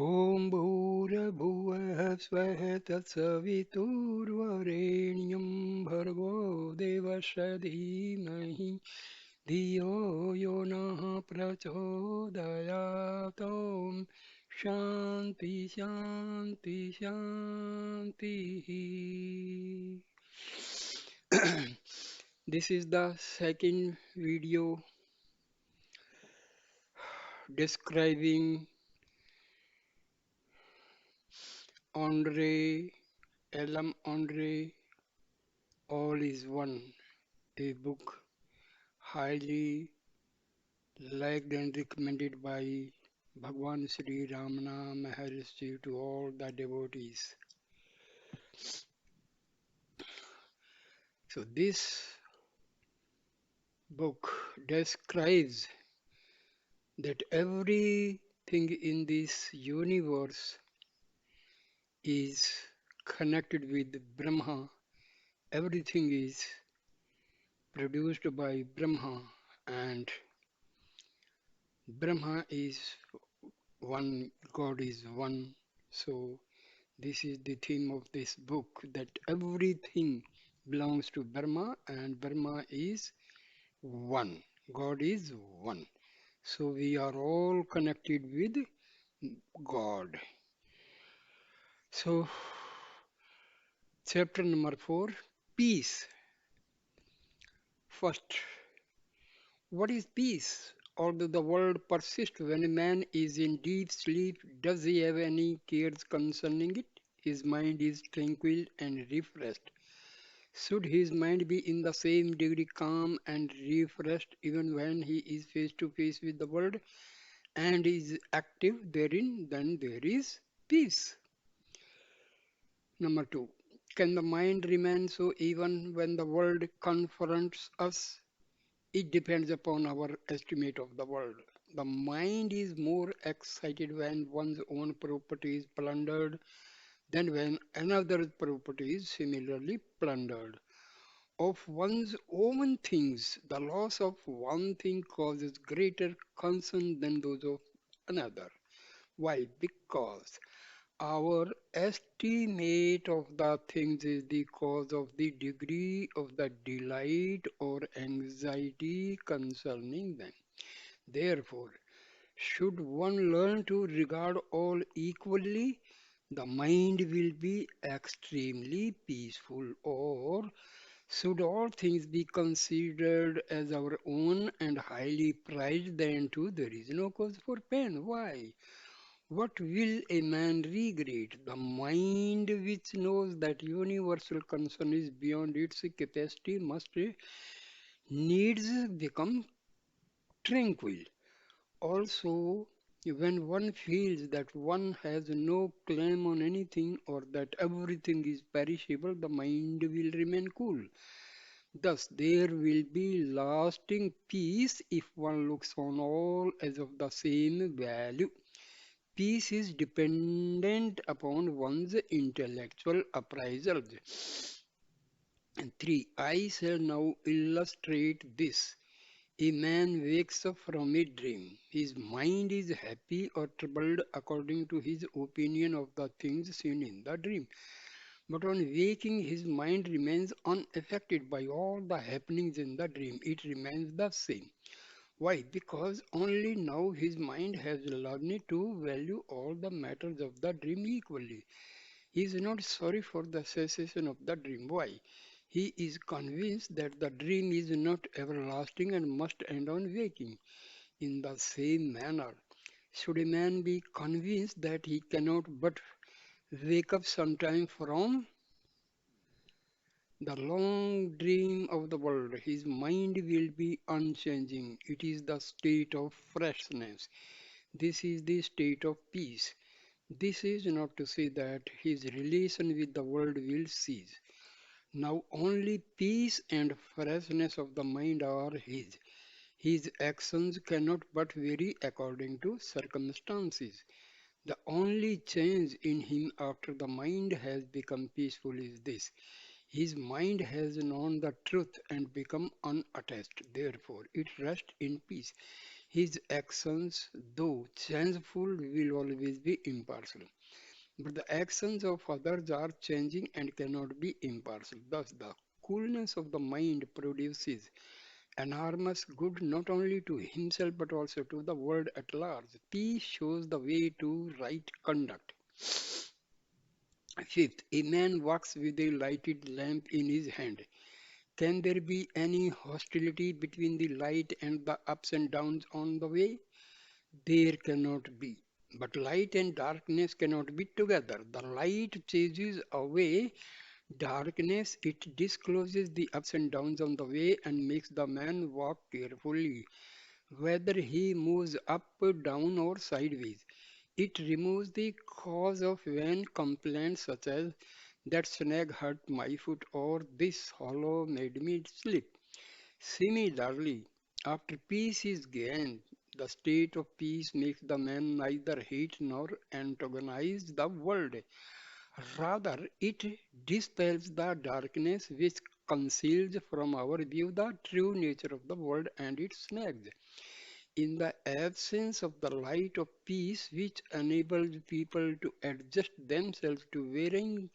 ॐ भूर्भुवः स्वः तत्सवितुर्वरेण्यं भर्गो देवस्य धीमहि धियो यो नः प्रचोदयात् ॐ शान्ति शान्ति शान्तिः. This is the second video describing Ondre, Ellam Ondre, All is One, a book highly liked and recommended by Bhagwan Sri Ramana Maharshi to all the devotees. So this book describes that everything in this universe is connected with Brahma. Everything is produced by Brahma, and Brahma is one, God is one. So this is the theme of this book, that everything belongs to Brahma and Brahma is one. God is one. So we are all connected with God. So chapter number 4, peace. First, what is peace? Although the world persists when a man is in deep sleep, does he have any cares concerning it? His mind is tranquil and refreshed. Should his mind be in the same degree calm and refreshed even when he is face to face with the world and is active therein, then there is peace. Number 2. Can the mind remain so even when the world confronts us? It depends upon our estimate of the world. The mind is more excited when one's own property is plundered than when another's property is similarly plundered. Of one's own things, the loss of one thing causes greater concern than those of another. Why? Because our estimate of the things is the cause of the degree of the delight or anxiety concerning them. Therefore, should one learn to regard all equally, the mind will be extremely peaceful. Or should all things be considered as our own and highly prized, then too there is no cause for pain. Why? What will a man regret? The mind which knows that universal concern is beyond its capacity must needs become tranquil. Also, when one feels that one has no claim on anything or that everything is perishable, the mind will remain cool. Thus, there will be lasting peace if one looks on all as of the same value. Peace is dependent upon one's intellectual appraisal. And 3. I shall now illustrate this. A man wakes up from a dream. His mind is happy or troubled according to his opinion of the things seen in the dream. But on waking, his mind remains unaffected by all the happenings in the dream. It remains the same. Why? Because only now his mind has learned to value all the matters of the dream equally. He is not sorry for the cessation of the dream. Why? He is convinced that the dream is not everlasting and must end on waking. In the same manner, should a man be convinced that he cannot but wake up sometime from the long dream of the world, his mind will be unchanging. It is the state of freshness. This is the state of peace. This is not to say that his relation with the world will cease. Now only peace and freshness of the mind are his. His actions cannot but vary according to circumstances. The only change in him after the mind has become peaceful is this. His mind has known the truth and become unattached. Therefore, it rests in peace. His actions, though changeful, will always be impartial. But the actions of others are changing and cannot be impartial. Thus, the coolness of the mind produces enormous good not only to himself but also to the world at large. Peace shows the way to right conduct. Fifth, a man walks with a lighted lamp in his hand. Can there be any hostility between the light and the ups and downs on the way? There cannot be. But light and darkness cannot be together. The light chases away darkness, it discloses the ups and downs on the way and makes the man walk carefully, whether he moves up, down, or sideways. It removes the cause of vain complaints such as that snag hurt my foot or this hollow made me slip. Similarly, after peace is gained, the state of peace makes the man neither hate nor antagonize the world. Rather, it dispels the darkness which conceals from our view the true nature of the world and its snags. In the absence of the light of peace, which enables people to adjust themselves to varying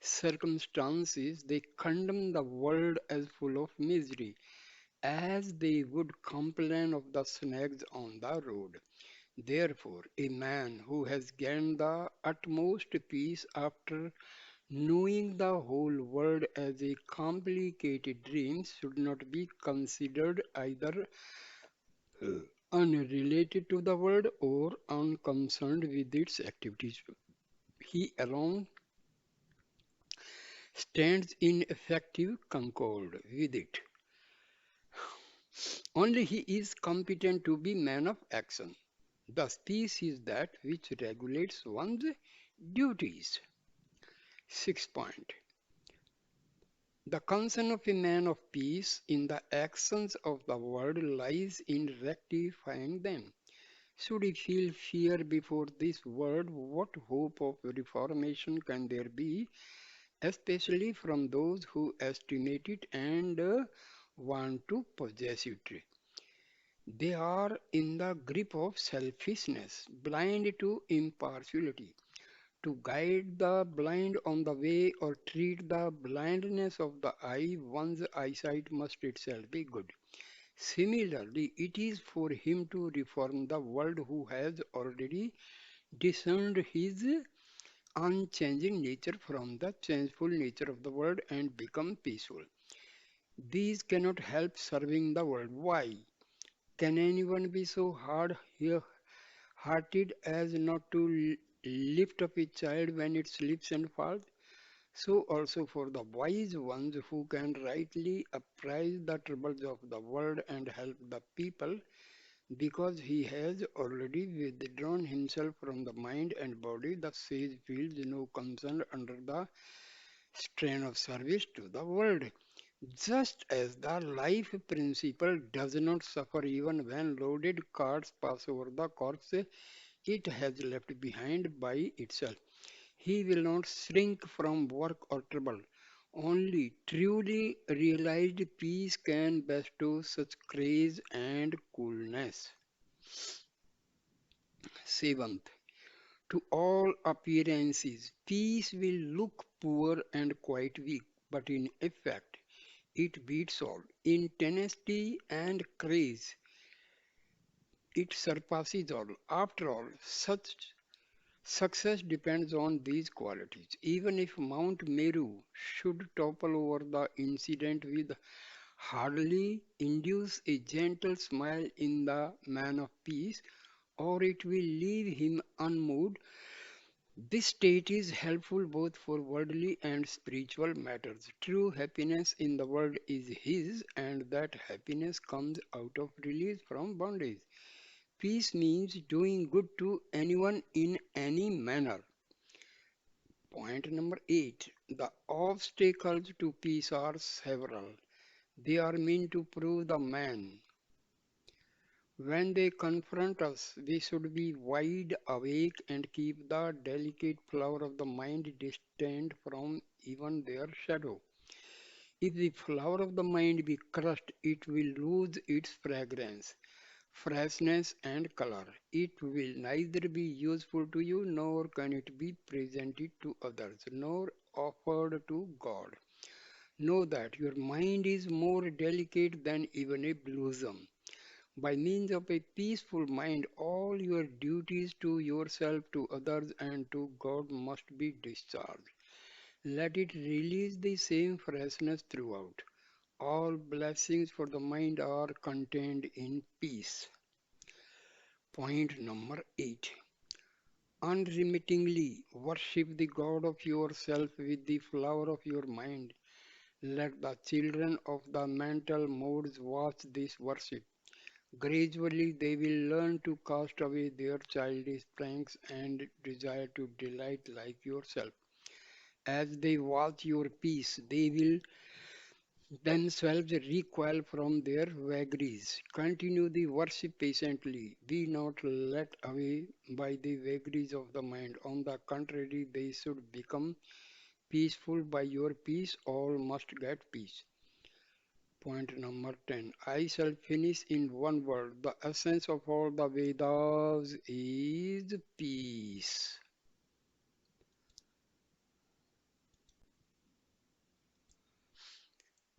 circumstances, they condemn the world as full of misery, as they would complain of the snags on the road. Therefore, a man who has gained the utmost peace after knowing the whole world as a complicated dream should not be considered either unrelated to the world or unconcerned with its activities. He alone stands in effective concord with it. Only he is competent to be man of action. Thus, peace is that which regulates one's duties. Sixth point. The concern of a man of peace in the actions of the world lies in rectifying them. Should he feel fear before this world, what hope of reformation can there be, especially from those who estimate it and want to possess it? They are in the grip of selfishness, blind to impartiality. To guide the blind on the way or treat the blindness of the eye, one's eyesight must itself be good. Similarly, it is for him to reform the world who has already discerned his unchanging nature from the changeful nature of the world and become peaceful. These cannot help serving the world. Why? Can anyone be so hearted as not to lift up a child when it slips and falls? So also for the wise ones who can rightly apprise the troubles of the world and help the people, because he has already withdrawn himself from the mind and body, the sage feels no concern under the strain of service to the world. Just as the life principle does not suffer even when loaded carts pass over the corpse it has left behind by itself. He will not shrink from work or trouble. Only truly realized peace can bestow such grace and coolness. Seventh, to all appearances, peace will look poor and quite weak, but in effect, it beats all. In tenacity and grace, it surpasses all. After all, such success depends on these qualities. Even if Mount Meru should topple over the incident with hardly induce a gentle smile in the man of peace, or it will leave him unmoved. This state is helpful both for worldly and spiritual matters. True happiness in the world is his, and that happiness comes out of release from bondage. Peace means doing good to anyone in any manner. Point number 8. The obstacles to peace are several. They are meant to prove the man. When they confront us, we should be wide awake and keep the delicate flower of the mind distant from even their shadow. If the flower of the mind be crushed, it will lose its fragrance. freshness and color. It will neither be useful to you nor can it be presented to others, nor offered to God. Know that your mind is more delicate than even a blossom. By means of a peaceful mind, all your duties to yourself, to others, and to God must be discharged. Let it release the same freshness throughout. All blessings for the mind are contained in peace. Point number 8. Unremittingly worship the God of yourself with the flower of your mind. Let the children of the mental modes watch this worship. Gradually, they will learn to cast away their childish pranks and desire to delight like yourself. As they watch your peace, they will themselves recoil from their vagaries. Continue the worship patiently. Be not led away by the vagaries of the mind. On the contrary, they should become peaceful by your peace. All must get peace. Point number 10. I shall finish in one word. The essence of all the Vedas is peace.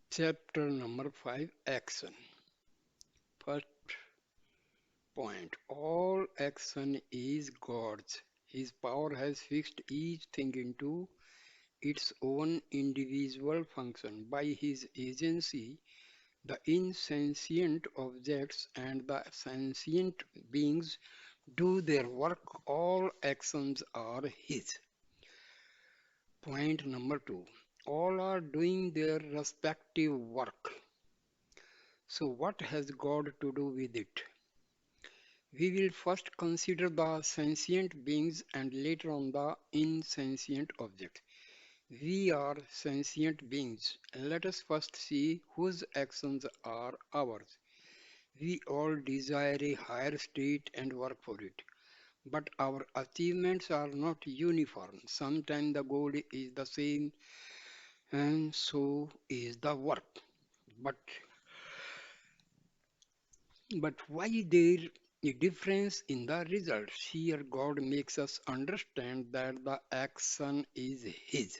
Chapter number 5. Action. First point. All action is God's. His power has fixed each thing into its own individual function. By his agency, the insentient objects and the sentient beings do their work. All actions are his. Point number 2. All are doing their respective work. So what has God to do with it? We will first consider the sentient beings and later on the insentient objects. We are sentient beings. Let us first see whose actions are ours. We all desire a higher state and work for it. But our achievements are not uniform. Sometimes the goal is the same and so is the work. But why there a difference in the results? Here God makes us understand that the action is His.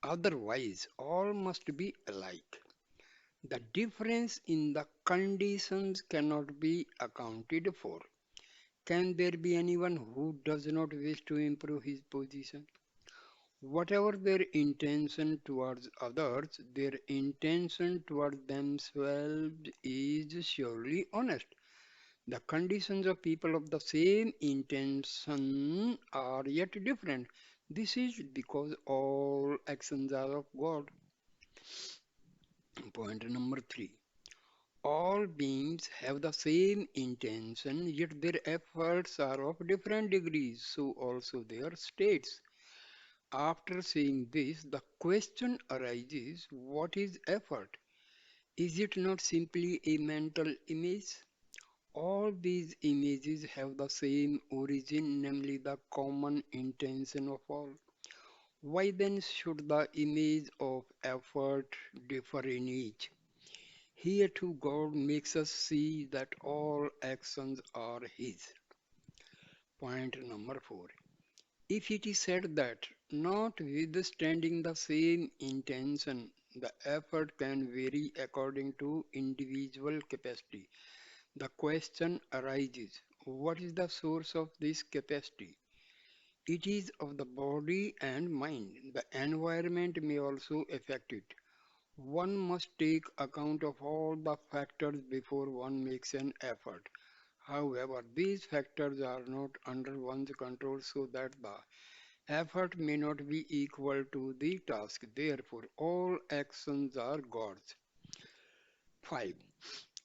Otherwise, all must be alike. The difference in the conditions cannot be accounted for. Can there be anyone who does not wish to improve his position? Whatever their intention towards others, their intention towards themselves is surely honest. The conditions of people of the same intention are yet different. This is because all actions are of God. Point number 3. All beings have the same intention, yet their efforts are of different degrees, so also their states. After saying this, the question arises, what is effort? Is it not simply a mental image? All these images have the same origin, namely the common intention of all. Why then should the image of effort differ in each? Here too God makes us see that all actions are His. Point number 4. If it is said that, notwithstanding the same intention, the effort can vary according to individual capacity, the question arises, what is the source of this capacity? It is of the body and mind. The environment may also affect it. One must take account of all the factors before one makes an effort. However, these factors are not under one's control, so that the effort may not be equal to the task. Therefore, all actions are God's. 5.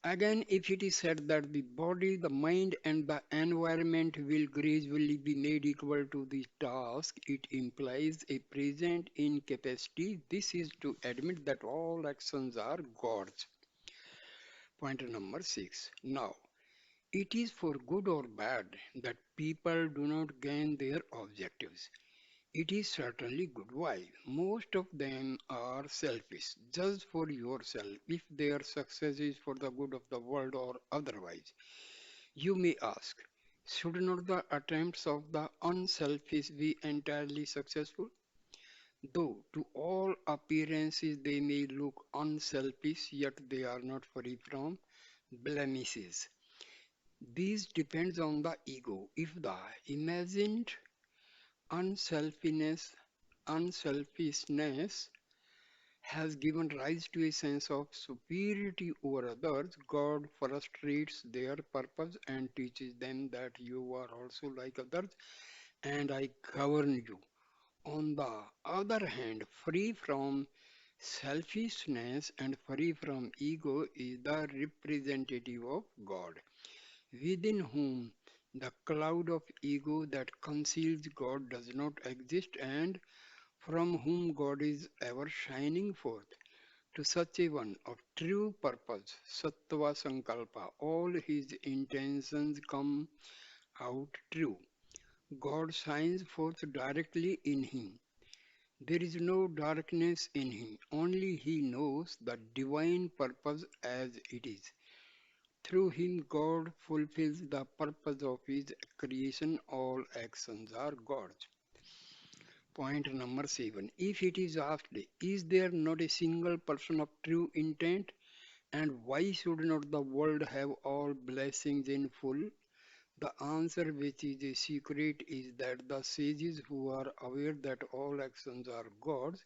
Again, if it is said that the body, the mind, and the environment will gradually be made equal to the task, it implies a present incapacity. This is to admit that all actions are God's. Point number 6. Now, it is for good or bad that people do not gain their objectives. It is certainly good. Why? Most of them are selfish. Judge for yourself if their success is for the good of the world or otherwise. You may ask, should not the attempts of the unselfish be entirely successful? Though to all appearances they may look unselfish, yet they are not free from blemishes. This depends on the ego. If the imagined unselfishness, unselfishness has given rise to a sense of superiority over others, God frustrates their purpose and teaches them that you are also like others and I govern you. On the other hand, free from selfishness and free from ego is the representative of God, within whom the cloud of ego that conceals God does not exist and from whom God is ever shining forth. To such a one of true purpose, Sattva Sankalpa, all his intentions come out true. God shines forth directly in him. There is no darkness in him, only he knows the divine purpose as it is. Through him, God fulfills the purpose of his creation. All actions are God's. Point number 7. If it is asked, is there not a single person of true intent? And why should not the world have all blessings in full? The answer, which is a secret, is that the sages who are aware that all actions are God's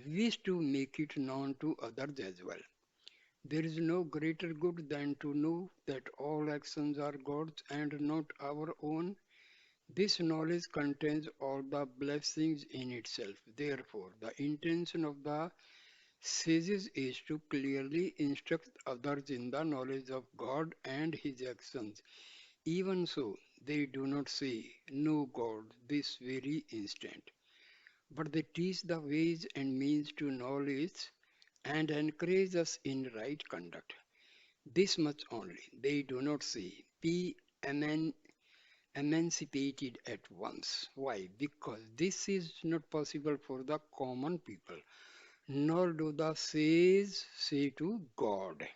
wish to make it known to others as well. There is no greater good than to know that all actions are God's and not our own. This knowledge contains all the blessings in itself. Therefore, the intention of the sages is to clearly instruct others in the knowledge of God and His actions. Even so, they do not say, know God this very instant, but they teach the ways and means to knowledge and encourage us in right conduct. This much only. They do not say, be eman- emancipated at once. Why? Because this is not possible for the common people, nor do the sages say to God,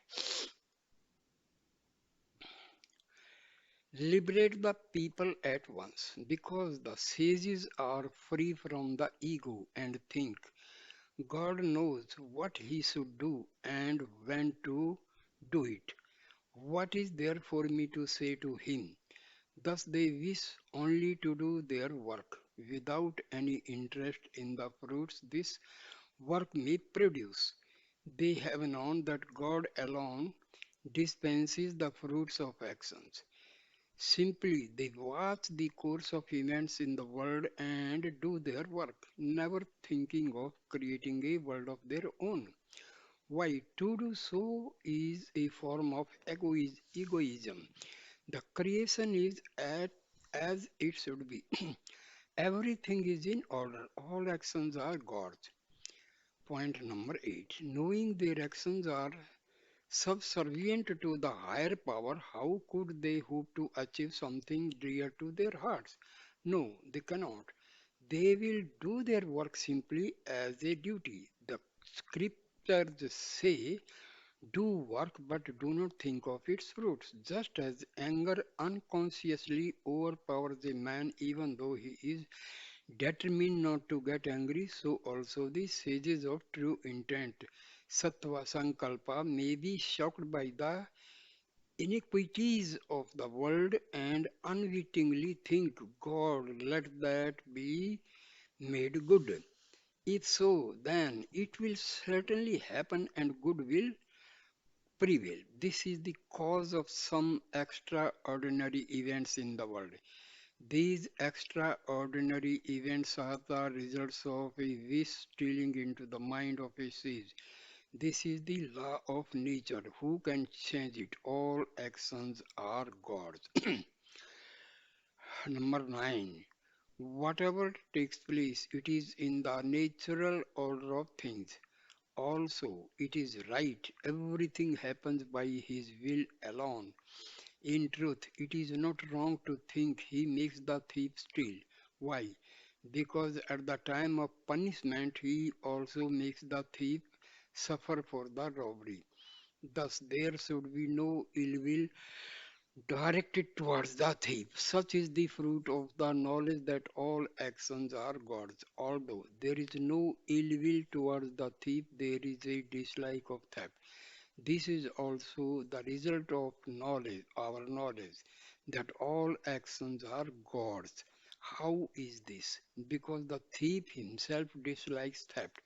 liberate the people at once, because the sages are free from the ego and think God knows what he should do and when to do it. What is there for me to say to him? Thus they wish only to do their work without any interest in the fruits this work may produce. They have known that God alone dispenses the fruits of actions. Simply, they watch the course of events in the world and do their work, never thinking of creating a world of their own. Why? To do so is a form of egoism. The creation is as it should be. Everything is in order. All actions are God's. Point number 8. Knowing their actions are subservient to the higher power, how could they hope to achieve something dear to their hearts? No, they cannot. They will do their work simply as a duty. The scriptures say, do work but do not think of its fruits. Just as anger unconsciously overpowers a man even though he is determined not to get angry, so also the sages of true intent, Sattva Sankalpa, may be shocked by the iniquities of the world and unwittingly think, God, let that be made good. If so, then it will certainly happen and good will prevail. This is the cause of some extraordinary events in the world. These extraordinary events are the results of a wish stealing into the mind of a sage. This is the law of nature. Who can change it? All actions are God's. Number 9. Whatever takes place, it is in the natural order of things. Also, it is right. Everything happens by His will alone. In truth, it is not wrong to think He makes the thief steal. Why? Because at the time of punishment, He also makes the thief suffer for the robbery. Thus, there should be no ill will directed towards the thief. Such is the fruit of the knowledge that all actions are God's. Although there is no ill will towards the thief, there is a dislike of theft. This is also the result of knowledge, our knowledge, that all actions are God's. How is this? Because the thief himself dislikes theft.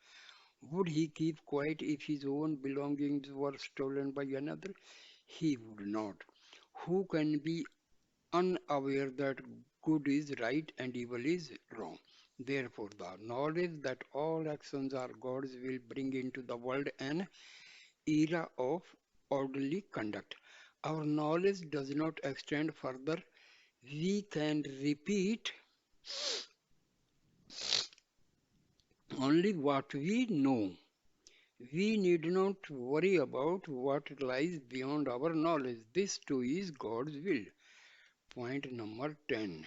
Would he keep quiet if his own belongings were stolen by another? He would not. Who can be unaware that good is right and evil is wrong? Therefore, the knowledge that all actions are God's will bring into the world an era of orderly conduct. Our knowledge does not extend further. We can repeat only what we know. We need not worry about what lies beyond our knowledge. This too is God's will. Point number 10.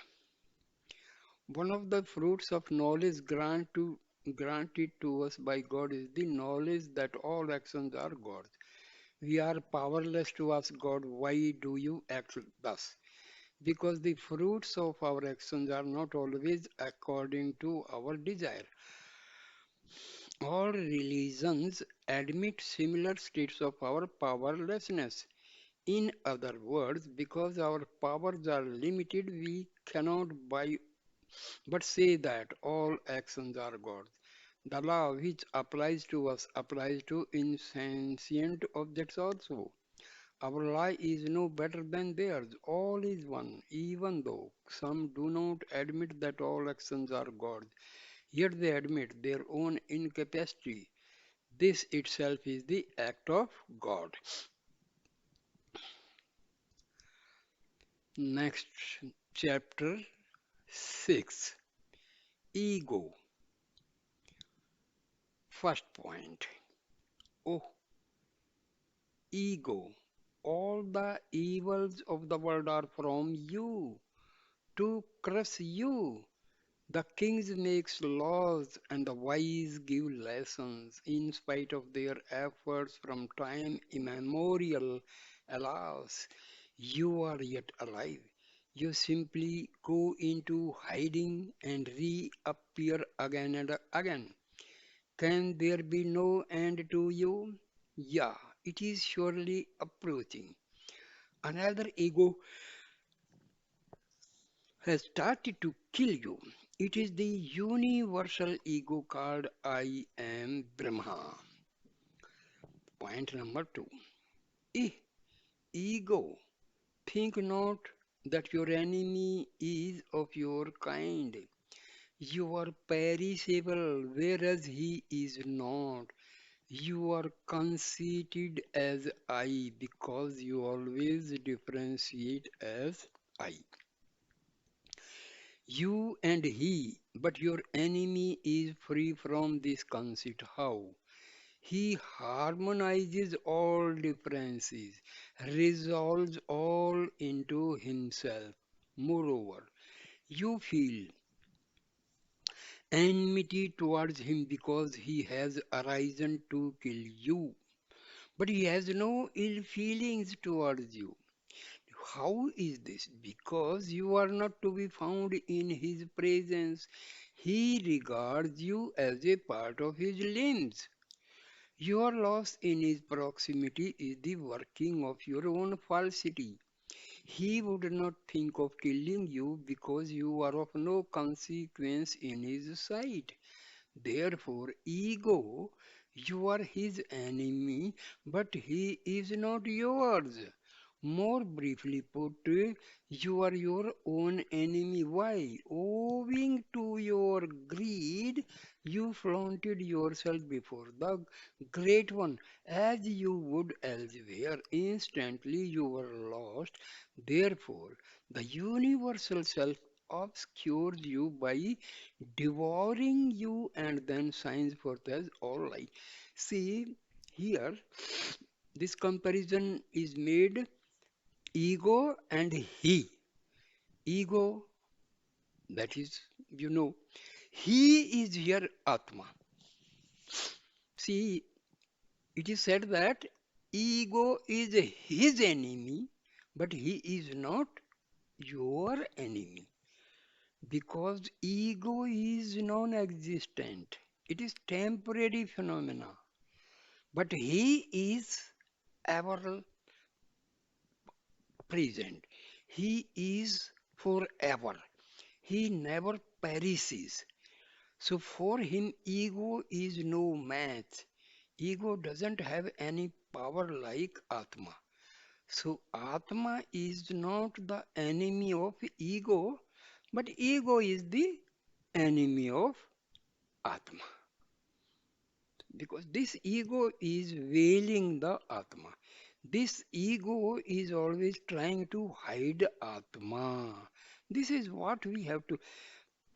One of the fruits of knowledge granted to us by God is the knowledge that all actions are God's. We are powerless to ask God, why do you act thus? Because the fruits of our actions are not always according to our desire. All religions admit similar states of our powerlessness. In other words, because our powers are limited, we cannot but say that all actions are God's. The law which applies to us applies to insentient objects also. Our law is no better than theirs. All is one, even though some do not admit that all actions are God's. Yet they admit their own incapacity. This itself is the act of God. Next, chapter 6. Ego. First point. Oh, ego. All the evils of the world are from you, to crush you. The kings make laws and the wise give lessons in spite of their efforts from time immemorial. Alas, you are yet alive. You simply go into hiding and reappear again and again. Can there be no end to you? Yeah, it is surely approaching. Another ego has started to kill you. It is the universal ego called I am Brahma. Point number 2. Eh, ego. Think not that your enemy is of your kind. You are perishable, whereas he is not. You are conceited as I because you always differentiate as I. You and he, but your enemy is free from this conceit. How? He harmonizes all differences, resolves all into himself. Moreover, you feel enmity towards him because he has arisen to kill you, but he has no ill feelings towards you. How is this? Because you are not to be found in his presence. He regards you as a part of his limbs. Your loss in his proximity is the working of your own falsity. He would not think of killing you because you are of no consequence in his sight. Therefore, ego, you are his enemy, but he is not yours. More briefly put, you are your own enemy. Why? Owing to your greed, you flaunted yourself before the Great One as you would elsewhere. Instantly you were lost. Therefore, the universal self obscures you by devouring you and then shines forth as all light. See, here, this comparison is made ego and he. Ego, that is, he is here Atma. See, it is said that ego is his enemy, but he is not your enemy because ego is non-existent. It is temporary phenomena, but he is ever present. He is forever. He never perishes. So for him, ego is no match. Ego doesn't have any power like Atma. So Atma is not the enemy of ego, but ego is the enemy of Atma. Because this ego is veiling the Atma. This ego is always trying to hide Atma. This is what we have to,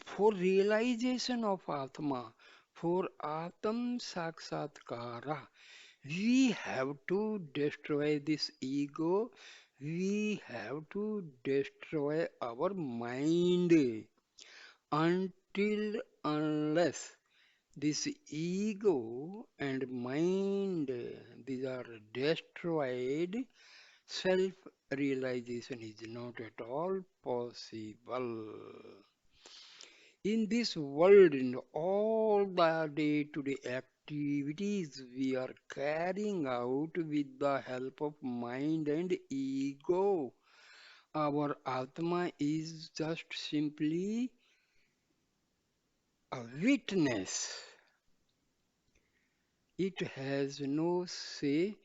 for realization of Atma, for Atam Sakshatkara, we have to destroy this ego. We have to destroy our mind until unless this ego and mind these are destroyed, self realization is not at all possible. In this world, in all the day to day activities we are carrying out with the help of mind and ego, our Atma is just simply a witness. It has no say.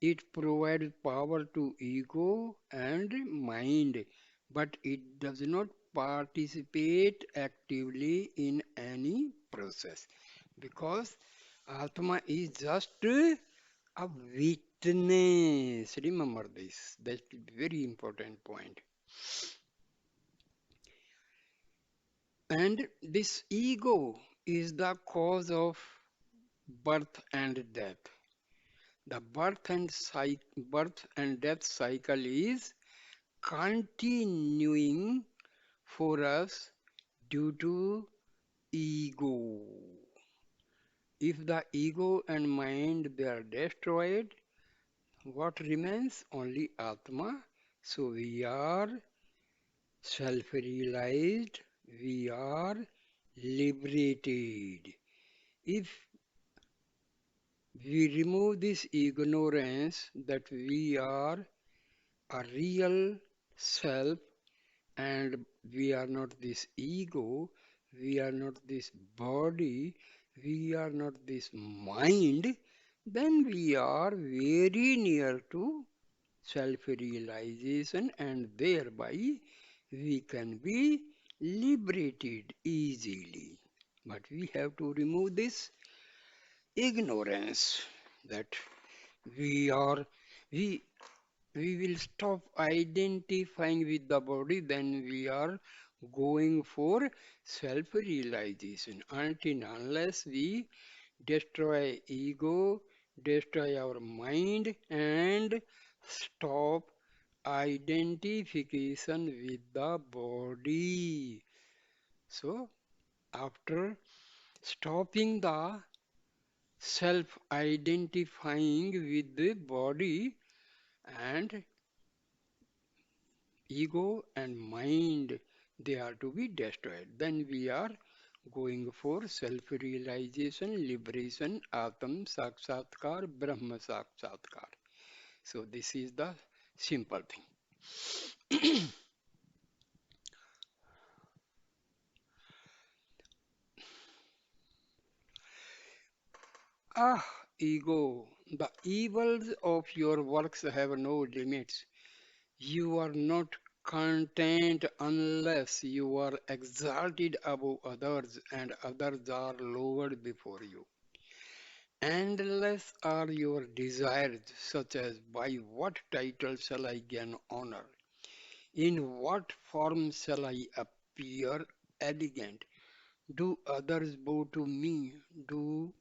It provides power to ego and mind, but it does not participate actively in any process because Atma is just a witness. Remember this. That's a very important point. And this ego is the cause of birth and death. The birth and death cycle is continuing for us due to ego. If the ego and mind they are destroyed, what remains? Only Atma. So we are self-realized, we are liberated. If we remove this ignorance that we are a real self and we are not this ego, we are not this body, we are not this mind, then we are very near to self realization and thereby we can be liberated easily. But we have to remove this ignorance that we are, we we will stop identifying with the body, then we are going for self realization. Until unless we destroy ego, destroy our mind, and stop identification with the body. So, after stopping the self identifying with the body and ego and mind, they are to be destroyed. Then we are going for self-realization, liberation, Atam Sakshatkar, Brahma Sakshatkar. So this is the simple thing. Ah, ego, the evils of your works have no limits. You are not content unless you are exalted above others and others are lowered before you. Endless are your desires, such as by what title shall I gain honor? In what form shall I appear elegant? Do others bow to me? Do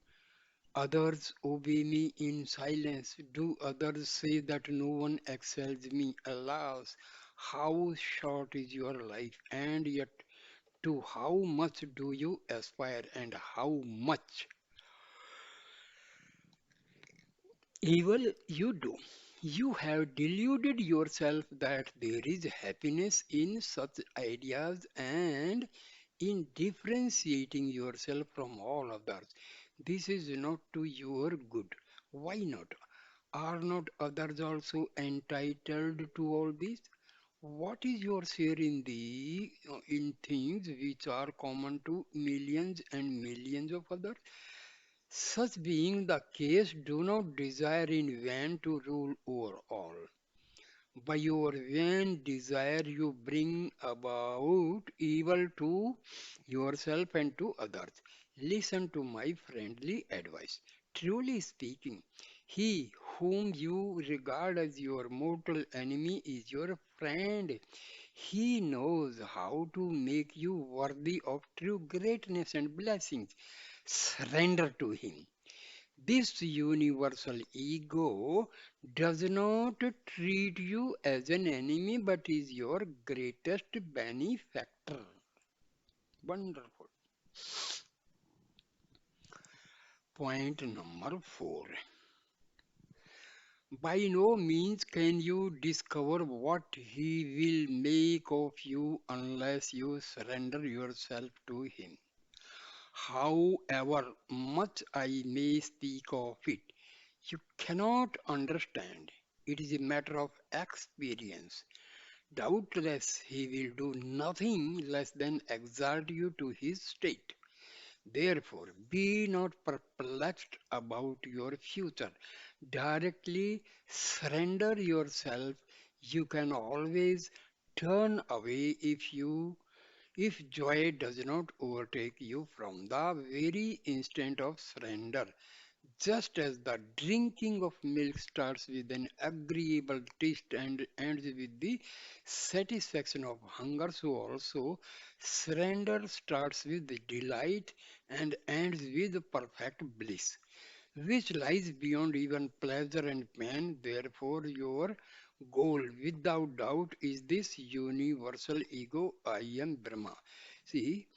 others obey me in silence? Do others say that no one excels me? Alas, how short is your life, and yet to how much do you aspire, and how much evil you do. You have deluded yourself that there is happiness in such ideas and in differentiating yourself from all others. This is not to your good. Why not? Are not others also entitled to all this? What is your share in the in things which are common to millions and millions of others? Such being the case, do not desire in vain to rule over all. By your vain desire, you bring about evil to yourself and to others. Listen to my friendly advice. Truly speaking, he whom you regard as your mortal enemy is your friend. He knows how to make you worthy of true greatness and blessings. Surrender to him. This universal ego does not treat you as an enemy but is your greatest benefactor. Wonderful. Point number 4. By no means can you discover what he will make of you unless you surrender yourself to him. However much I may speak of it, you cannot understand. It is a matter of experience. Doubtless, he will do nothing less than exalt you to his state. Therefore, be not perplexed about your future. Directly surrender yourself. You can always turn away if joy does not overtake you from the very instant of surrender. Just as the drinking of milk starts with an agreeable taste and ends with the satisfaction of hunger, so also surrender starts with the delight and ends with perfect bliss, which lies beyond even pleasure and pain. Therefore, your goal, without doubt, is this universal ego, I am Brahma. See,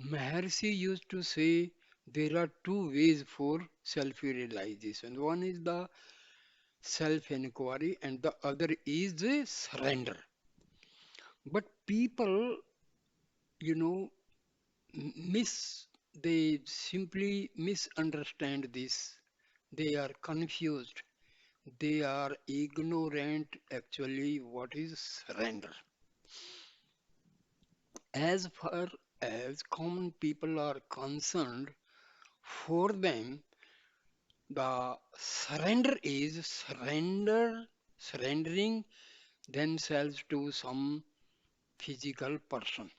Maharshi used to say there are two ways for self-realization. One is the self-inquiry and the other is the surrender. But people, you know, they simply misunderstand this. They are confused. They are ignorant actually what is surrender. As far as common people are concerned, for them the surrender is surrendering themselves to some physical person,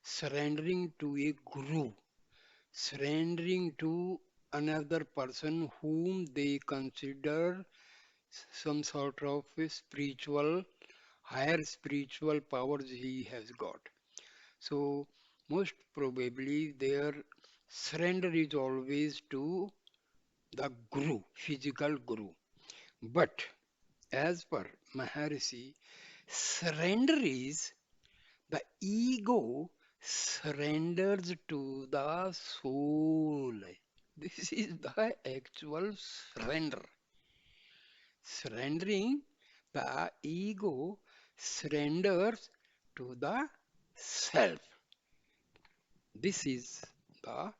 surrendering to a guru, surrendering to another person whom they consider some sort of a spiritual, higher spiritual powers he has got. So, most probably their surrender is always to the guru, physical guru. But as per Maharshi, surrender is the ego surrenders to the soul. This is the actual surrender. Surrendering, the ego surrenders to the self. This is the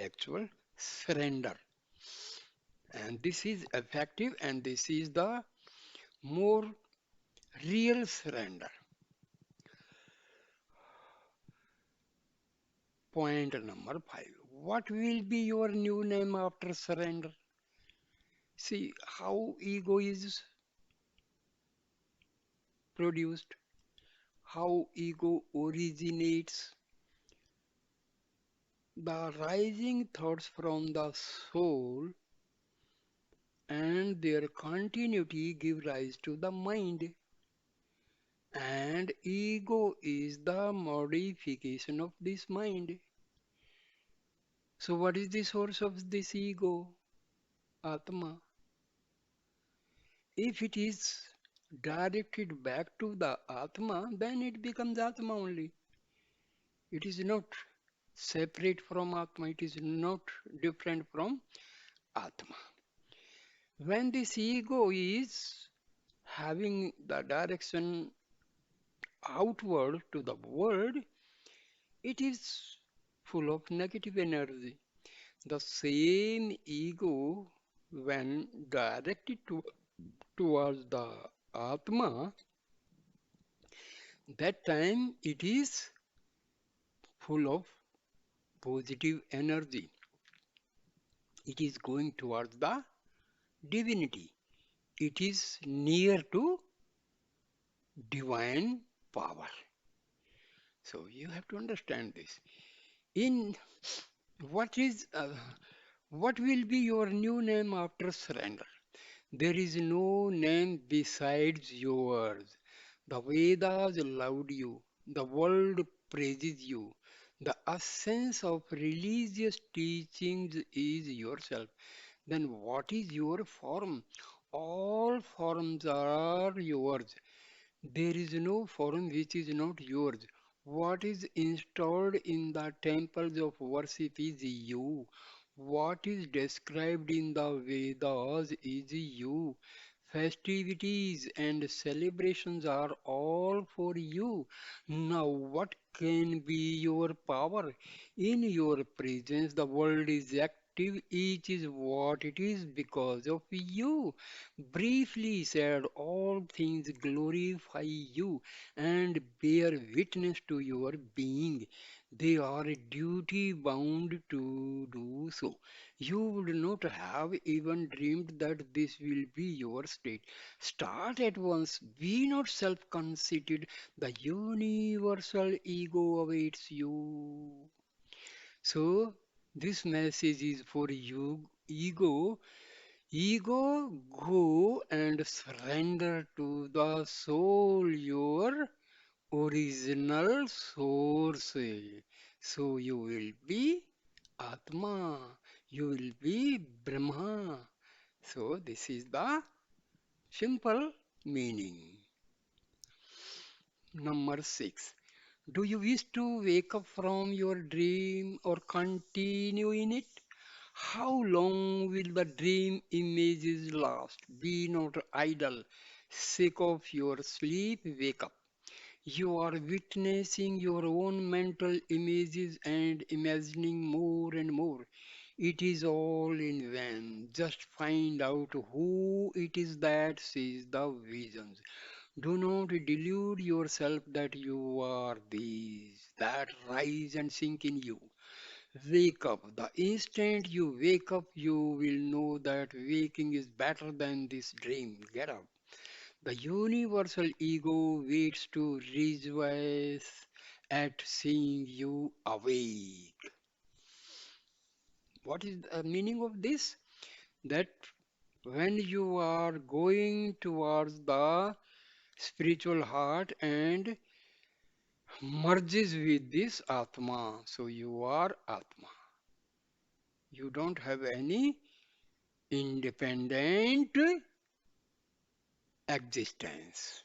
actual surrender. And this is effective and this is the more real surrender. Point number 5. What will be your new name after surrender? See how ego is produced, how ego originates. The rising thoughts from the soul and their continuity give rise to the mind. And ego is the modification of this mind. So, what is the source of this ego? Atma. If it is directed back to the Atma, then it becomes Atma only. It is not separate from Atma, it is not different from Atma. When this ego is having the direction outward to the world, it is full of negative energy. The same ego, when directed towards the Atma, that time it is full of positive energy. It is going towards the divinity. It is near to divine power. So you have to understand this. In what is what will be your new name after surrender? There is no name besides yours. The Vedas loved you. The world praises you. The essence of religious teachings is yourself. Then what is your form? All forms are yours. There is no form which is not yours. What is installed in the temples of worship is you. What is described in the Vedas is you. Festivities and celebrations are all for you. Now, what can be your power? In your presence, the world is active. Each is what it is because of you. Briefly said, all things glorify you and bear witness to your being. They are duty bound to do so. You would not have even dreamed that this will be your state. Start at once. Be not self conceited. The universal ego awaits you. So, this message is for you, ego. Ego, go and surrender to the soul, your original source. So you will be Atma, you will be Brahma. So this is the simple meaning. Number 6. Do you wish to wake up from your dream or continue in it? How long will the dream images last? Be not idle. Sick of your sleep, wake up. You are witnessing your own mental images and imagining more and more. It is all in vain. Just find out who it is that sees the visions. Do not delude yourself that you are these that rise and sink in you. Wake up. The instant you wake up, you will know that waking is better than this dream. Get up. The universal ego waits to rejoice at seeing you awake. What is the meaning of this? That when you are going towards the spiritual heart and merges with this Atma, so you are Atma. You don't have any independent existence.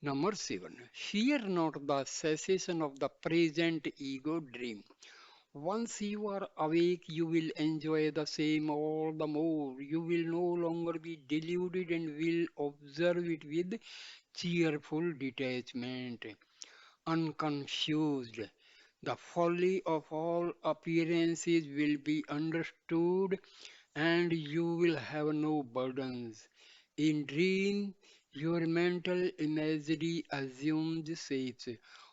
Number 7. Fear not the cessation of the present ego dream. Once you are awake, you will enjoy the same all the more. You will no longer be deluded and will observe it with cheerful detachment, unconfused. The folly of all appearances will be understood and you will have no burdens. In dream, your mental imagery assumes shapes.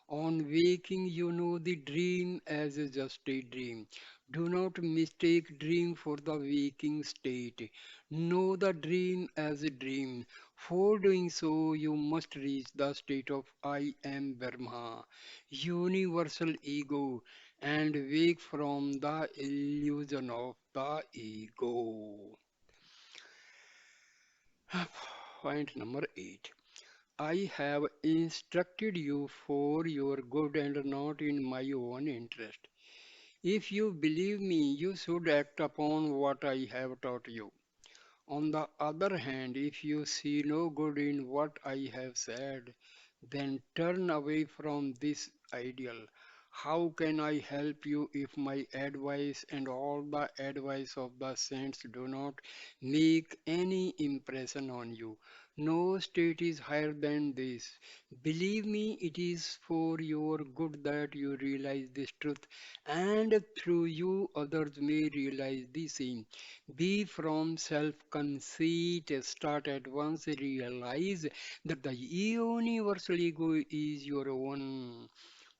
On waking, you know the dream as just a dream. Do not mistake dream for the waking state. Know the dream as a dream. For doing so, you must reach the state of I am Brahma, universal ego, and wake from the illusion of the ego. Point number 8. I have instructed you for your good and not in my own interest. If you believe me, you should act upon what I have taught you. On the other hand, if you see no good in what I have said, then turn away from this ideal. How can I help you if my advice and all the advice of the saints do not make any impression on you? No state is higher than this. Believe me, it is for your good that you realize this truth, and through you, others may realize the same. Be from self conceit, start at once, realize that the universal ego is your own.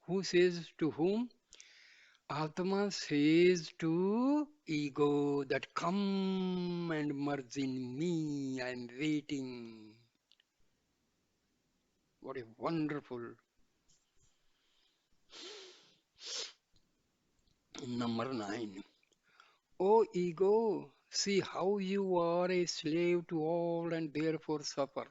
Who says to whom? Atma says to ego that come and merge in me, I am waiting. What a wonderful number nine. O ego, see how you are a slave to all and therefore suffer.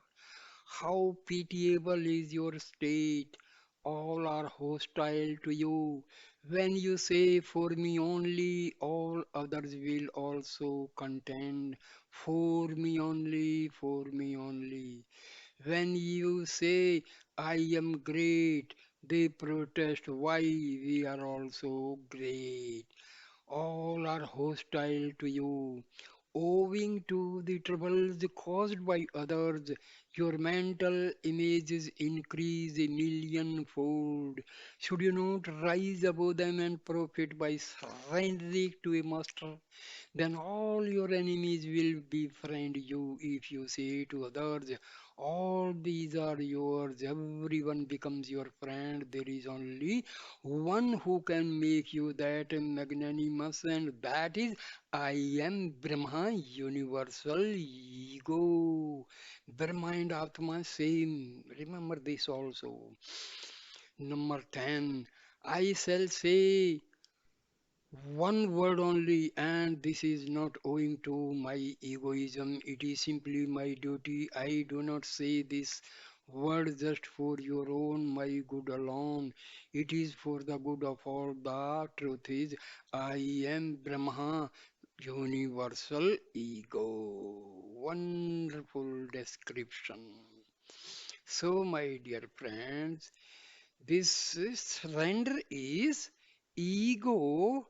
How pitiable is your state. All are hostile to you. When you say, for me only, all others will also contend. For me only, for me only. When you say, I am great, they protest why we are also great. All are hostile to you. Owing to the troubles caused by others, your mental images increase a millionfold. Should you not rise above them and profit by surrendering to a master? Then all your enemies will befriend you if you say to others, all these are yours, everyone becomes your friend. There is only one who can make you that magnanimous, and that is I am Brahma, universal ego. Brahma and Atma same. Remember this also. Number 10. I shall say one word only, and this is not owing to my egoism, it is simply my duty. I do not say this word just for your own, my good alone. It is for the good of all. The truth is, I am Brahma, universal ego. Wonderful description. So, my dear friends, this surrender is ego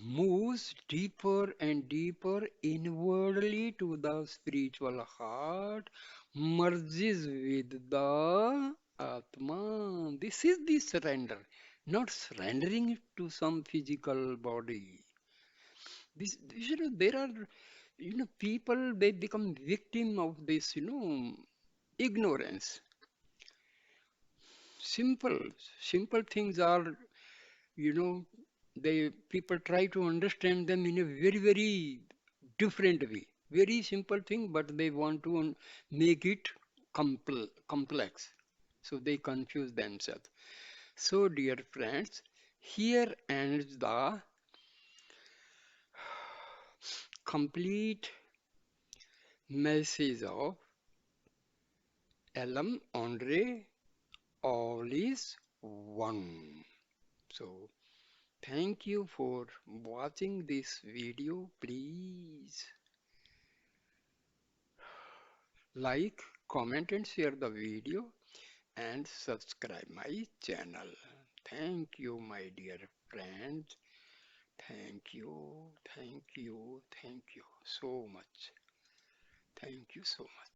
moves deeper and deeper inwardly to the spiritual heart, merges with the Atma. This is the surrender, not surrendering to some physical body. There are, people, they become victim of this, ignorance. Simple, simple things are, you know, people try to understand them in a very, very different way. Very simple thing, but they want to make it complex. So they confuse themselves. So, dear friends, here ends the complete message of Ellam Ondre. All is one. So, thank you for watching this video. Please like, comment and share the video and subscribe my channel. Thank you, my dear friends. Thank you, thank you, thank you so much. Thank you so much.